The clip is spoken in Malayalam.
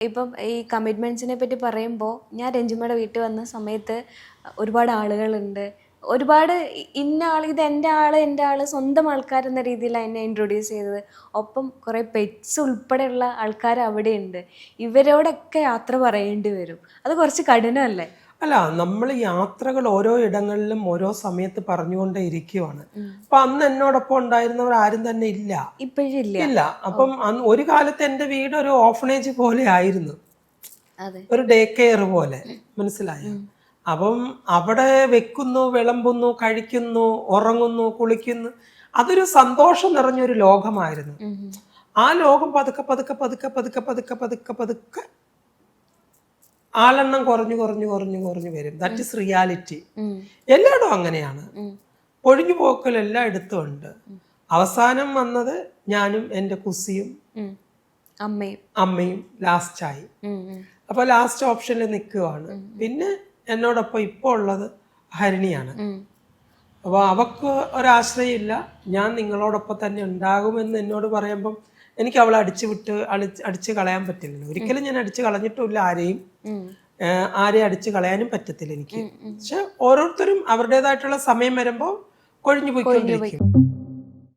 ഇപ്പം ഈ കമ്മിറ്റ്മെൻറ്റ്സിനെ പറ്റി പറയുമ്പോൾ ഞാൻ രഞ്ജിമയുടെ വീട്ടിൽ വന്ന സമയത്ത് ഒരുപാട് ആളുകളുണ്ട്. ഒരുപാട് ഇന്ന ആൾ, ഇത് എൻ്റെ ആൾ, സ്വന്തം ആൾക്കാരെന്ന രീതിയിലാണ് എന്നെ ഇൻട്രൊഡ്യൂസ് ചെയ്തത്. ഒപ്പം കുറേ പെറ്റ്സ് ഉൾപ്പെടെയുള്ള ആൾക്കാർ അവിടെയുണ്ട്. ഇവരോടൊക്കെ യാത്ര പറയേണ്ടി വരും. അത് കുറച്ച് കഠിനമല്ലേ? അല്ല, നമ്മൾ യാത്രകൾ ഓരോ ഇടങ്ങളിലും ഓരോ സമയത്ത് പറഞ്ഞുകൊണ്ടേ ഇരിക്കുവാണ്. അപ്പൊ അന്ന് എന്നോടൊപ്പം ഉണ്ടായിരുന്നവർ ആരും തന്നെ ഇല്ല, ഇല്ല. അപ്പം ഒരു കാലത്ത് എൻ്റെ വീട് ഒരു ഓർഫനേജ് പോലെ ആയിരുന്നു, ഒരു ഡേ കെയർ പോലെ, മനസ്സിലായോ? അപ്പം അവിടെ വെക്കുന്നു, വിളമ്പുന്നു, കഴിക്കുന്നു, ഉറങ്ങുന്നു, കുളിക്കുന്നു. അതൊരു സന്തോഷം നിറഞ്ഞൊരു ലോകമായിരുന്നു. ആ ലോകം പതുക്കെ പതുക്കെ പതുക്കെ പതുക്കെ പതുക്കെ പതുക്കെ പതുക്കെ ആളെണ്ണം കുറഞ്ഞു കുറഞ്ഞു കുറഞ്ഞു കുറഞ്ഞു വരും. That is reality. എല്ലായിടും അങ്ങനെയാണ്. ഒഴിഞ്ഞു പോക്കൽ എല്ലായിടത്തും ഉണ്ട്. അവസാനം വന്നത് ഞാനും എൻ്റെ കുസിയും അമ്മയും ലാസ്റ്റായി. അപ്പൊ ലാസ്റ്റ് ഓപ്ഷനിൽ നിൽക്കുവാണ്. പിന്നെ എന്നോടൊപ്പം ഇപ്പോൾ ഉള്ളത് ഹരിണിയാണ്. അപ്പൊ അവക്ക് ഒരാശ്രയം ഇല്ല. ഞാൻ നിങ്ങളോടൊപ്പം തന്നെ ഉണ്ടാകുമെന്ന് എന്നോട് പറയുമ്പം എനിക്ക് അവളെ അടിച്ചു കളയാൻ പറ്റില്ലല്ലോ. ഒരിക്കലും ഞാൻ അടിച്ചു കളഞ്ഞിട്ടില്ല ആരെയും. ആരെയും അടിച്ചു കളയാനും പറ്റത്തില്ല എനിക്ക്. പക്ഷെ ഓരോരുത്തരും അവരുടേതായിട്ടുള്ള സമയം വരുമ്പോൾ കൊഴിഞ്ഞു പോയിക്കൊണ്ടിരിക്കും.